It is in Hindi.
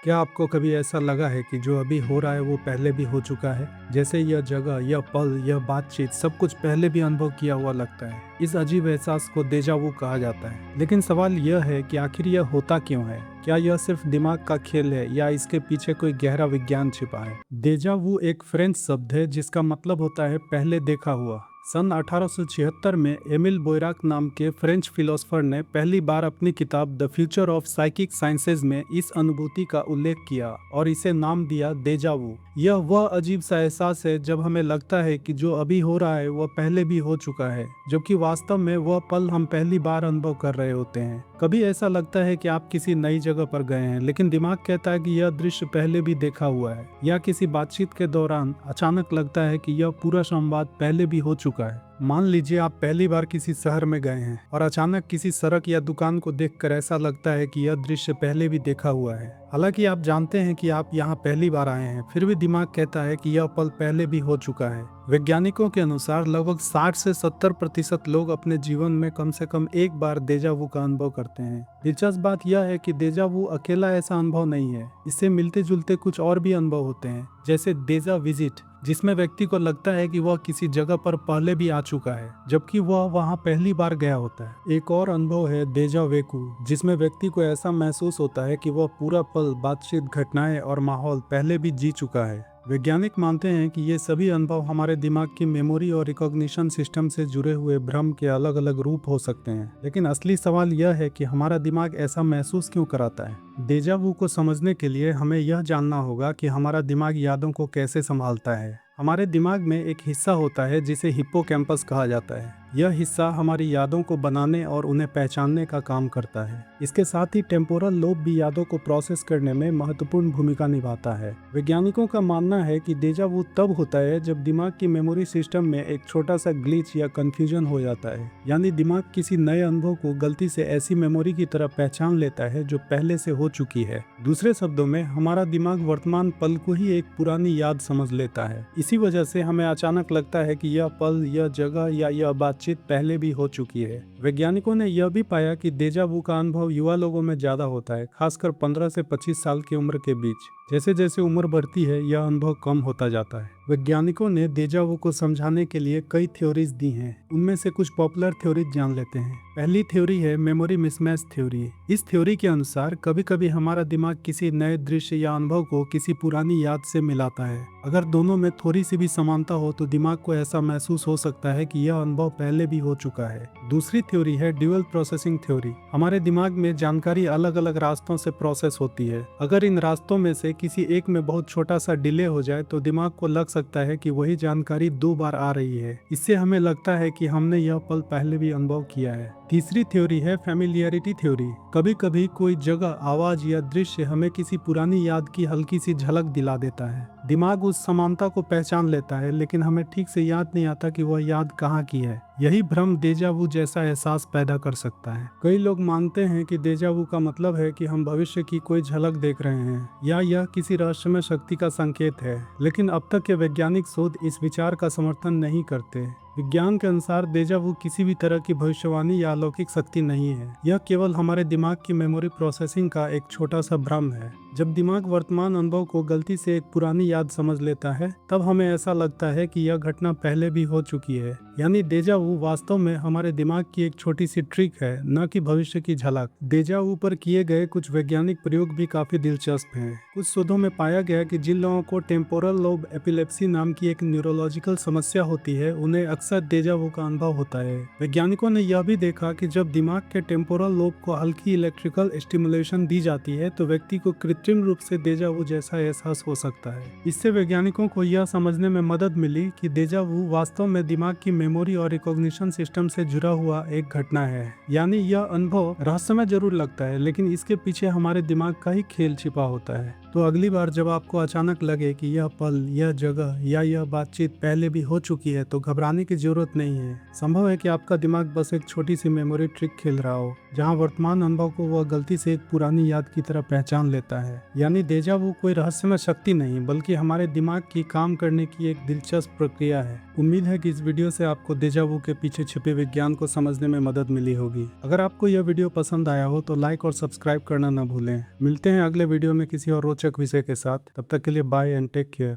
क्या आपको कभी ऐसा लगा है कि जो अभी हो रहा है वो पहले भी हो चुका है? जैसे यह जगह, यह पल, यह बातचीत सब कुछ पहले भी अनुभव किया हुआ लगता है। इस अजीब एहसास को डेजा वू कहा जाता है। लेकिन सवाल यह है कि आखिर यह होता क्यों है? क्या यह सिर्फ दिमाग का खेल है या इसके पीछे कोई गहरा विज्ञान छिपा है? डेजा वू एक फ्रेंच शब्द है जिसका मतलब होता है पहले देखा हुआ। सन 1876 में एमिल बोयराक नाम के फ्रेंच फिलोसोफर ने पहली बार अपनी किताब the future of psychic sciences में इस अनुभूति का उल्लेख किया और इसे नाम दिया डेजा वू। यह वह अजीब सा एहसास है जब हमें लगता है कि जो अभी हो रहा है वह पहले भी हो चुका है, जबकि वास्तव में वह पल हम पहली बार अनुभव कर रहे होते हैं। कभी ऐसा लगता है कि आप किसी नई जगह पर गए हैं, लेकिन दिमाग कहता है कि यह दृश्य पहले भी देखा हुआ है, या किसी बातचीत के दौरान अचानक लगता है कि यह पूरा संवाद पहले भी हो चुका है। मान लीजिए आप पहली बार किसी शहर में गए हैं और अचानक किसी सड़क या दुकान को देखकर ऐसा लगता है कि यह दृश्य पहले भी देखा हुआ है। हालांकि आप जानते हैं कि आप यहाँ पहली बार आए हैं, फिर भी दिमाग कहता है कि यह पल पहले भी हो चुका है। वैज्ञानिकों के अनुसार लगभग 60 से 70% लोग अपने जीवन में कम से कम एक बार डेजा वू का अनुभव करते हैं। दिलचस्प बात यह है कि डेजा वू अकेला ऐसा अनुभव नहीं है, इससे मिलते जुलते कुछ और भी अनुभव होते हैं, जैसे डेजा विजिट, जिसमें व्यक्ति को लगता है कि वह किसी जगह पर पहले भी आ चुका है जबकि वह वहां पहली बार गया होता है। एक और अनुभव है डेजा वेकू, जिसमें व्यक्ति को ऐसा महसूस होता है कि वह पूरा पल, बातचीत, घटनाएं और माहौल पहले भी जी चुका है। वैज्ञानिक मानते हैं कि ये सभी अनुभव हमारे दिमाग की मेमोरी और रिकॉग्निशन सिस्टम से जुड़े हुए भ्रम के अलग अलग रूप हो सकते हैं। लेकिन असली सवाल यह है कि हमारा दिमाग ऐसा महसूस क्यों कराता है। डेजा वू को समझने के लिए हमें यह जानना होगा कि हमारा दिमाग यादों को कैसे संभालता है। हमारे दिमाग में एक हिस्सा होता है जिसे हिप्पोकैम्पस कहा जाता है। यह हिस्सा हमारी यादों को बनाने और उन्हें पहचानने का काम करता है। इसके साथ ही टेम्पोरल लोब भी यादों को प्रोसेस करने में महत्वपूर्ण भूमिका निभाता है। वैज्ञानिकों का मानना है कि डेजा वू तब होता है जब दिमाग की मेमोरी सिस्टम में एक छोटा सा ग्लिच या कंफ्यूजन हो जाता है, यानी दिमाग किसी नए अनुभव को गलती से ऐसी मेमोरी की तरह पहचान लेता है जो पहले से हो चुकी है। दूसरे शब्दों में, हमारा दिमाग वर्तमान पल को ही एक पुरानी याद समझ लेता है। इसी वजह से हमें अचानक लगता है कि यह पल, यह जगह या यह बातचीत पहले भी हो चुकी है। वैज्ञानिकों ने यह भी पाया कि डेजा वू का अनुभव युवा लोगों में ज्यादा होता है, खासकर 15 से 25 साल की उम्र के बीच। जैसे जैसे उम्र बढ़ती है यह अनुभव कम होता जाता है। वैज्ञानिकों ने डेजा वू को समझाने के लिए कई थ्योरीज दी हैं। उनमें से कुछ पॉपुलर थ्योरीज जान लेते हैं। पहली थ्योरी है मेमोरी मिसमैच थ्योरी। इस थ्योरी के अनुसार कभी कभी हमारा दिमाग किसी नए दृश्य या अनुभव को किसी पुरानी याद से मिलाता है। अगर दोनों में थोड़ी सी भी समानता हो तो दिमाग को ऐसा महसूस हो सकता है कि यह अनुभव पहले भी हो चुका है। दूसरी थ्योरी है ड्यूअल प्रोसेसिंग थ्योरी। हमारे दिमाग में जानकारी अलग अलग रास्तों से प्रोसेस होती है। अगर इन रास्तों में से किसी एक में बहुत छोटा सा डिले हो जाए तो दिमाग को लग सकता है कि वही जानकारी 2 बार आ रही है। इससे हमें लगता है कि हमने यह पल पहले भी अनुभव किया है। तीसरी थ्योरी है फैमिलियरिटी थ्योरी। कभी कभी कोई जगह, आवाज या दृश्य हमें किसी पुरानी याद की हल्की सी झलक दिला देता है। दिमाग उस समानता को पहचान लेता है, लेकिन हमें ठीक से याद नहीं आता कि वह याद कहाँ की है। यही भ्रम डेजा वू जैसा एहसास पैदा कर सकता है। कई लोग मानते हैं कि डेजा वू का मतलब है कि हम भविष्य की कोई झलक देख रहे हैं या यह किसी रहस्यमय शक्ति का संकेत है, लेकिन अब तक के वैज्ञानिक शोध इस विचार का समर्थन नहीं करते। विज्ञान के अनुसार डेजा वू किसी भी तरह की भविष्यवाणी या अलौकिक शक्ति नहीं है। यह केवल हमारे दिमाग की मेमोरी प्रोसेसिंग का एक छोटा सा भ्रम है। जब दिमाग वर्तमान अनुभव को गलती से एक पुरानी याद समझ लेता है, तब हमें ऐसा लगता है कि यह घटना पहले भी हो चुकी है। यानी डेजा वू वास्तव में हमारे दिमाग की एक छोटी सी ट्रिक है, न कि भविष्य की झलक। डेजा वू पर किए गए कुछ वैज्ञानिक प्रयोग भी काफी दिलचस्प हैं। कुछ शोधों में पाया गया कि जिन लोगों को टेम्पोरल लोब एपिलेप्सी नाम की एक न्यूरोलॉजिकल समस्या होती है, उन्हें अक्सर डेजा वू का अनुभव होता है। वैज्ञानिकों ने यह भी देखा कि जब दिमाग के टेम्पोरल लोब को हल्की इलेक्ट्रिकल स्टिमुलेशन दी जाती है तो व्यक्ति को कृत्रिम रूप से डेजा वू जैसा एहसास हो सकता है। इससे वैज्ञानिकों को यह समझने में मदद मिली कि डेजा वू वास्तव में दिमाग की मेमोरी और रिकॉग्निशन सिस्टम से जुड़ा हुआ एक घटना है। यानी यह अनुभव रहस्यमय जरूर लगता है, लेकिन इसके पीछे हमारे दिमाग का ही खेल छिपा होता है। तो अगली बार जब आपको अचानक लगे कि यह पल, यह जगह या यह बातचीत पहले भी हो चुकी है, तो घबराने की जरूरत नहीं है। संभव है कि आपका दिमाग बस एक छोटी सी मेमोरी ट्रिक खेल रहा हो, जहां वर्तमान अनुभव को वह गलती से एक पुरानी याद की तरह पहचान लेता है। यानी डेजा वू कोई रहस्यमय शक्ति नहीं, बल्कि हमारे दिमाग की काम करने की एक दिलचस्प प्रक्रिया है। उम्मीद है कि इस वीडियो से आपको देजावू के पीछे छिपे विज्ञान को समझने में मदद मिली होगी। अगर आपको यह वीडियो पसंद आया हो तो लाइक और सब्सक्राइब करना न भूलें। मिलते हैं अगले वीडियो में किसी और रोचक विषय के साथ। तब तक के लिए बाय एंड टेक केयर।